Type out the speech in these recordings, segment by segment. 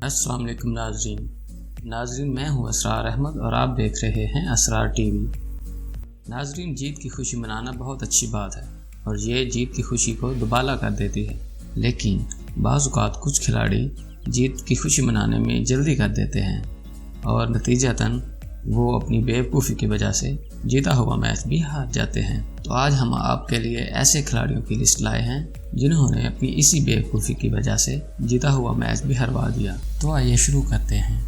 अस्सलाम वालेकुम नाजरीन, मैं हूं असरार अहमद और आप देख रहे हैं असरार टीवी। नाजरीन, जीत की खुशी मनाना बहुत अच्छी बात है और ये जीत की खुशी को दुबाला कर देती है, लेकिन बाज़ औक़ात कुछ खिलाड़ी जीत की खुशी मनाने में जल्दी कर देते हैं और नतीजतन वो अपनी बेवकूफ़ी की वजह से जीता हुआ मैच भी हार जाते हैं। तो आज हम आपके लिए ऐसे खिलाड़ियों की लिस्ट लाए हैं जिन्होंने अपनी इसी बेवकूफ़ी की वजह से जीता हुआ मैच भी हरवा दिया। तो आइए शुरू करते हैं।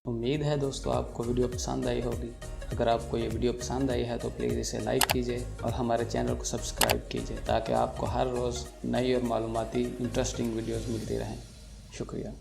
उम्मीद है दोस्तों आपको वीडियो पसंद आई होगी। अगर आपको ये वीडियो पसंद आई है तो प्लीज़ इसे लाइक कीजिए और हमारे चैनल को सब्सक्राइब कीजिए ताकि आपको हर रोज़ नई और मालूमाती इंटरेस्टिंग वीडियोस मिलती रहें। शुक्रिया।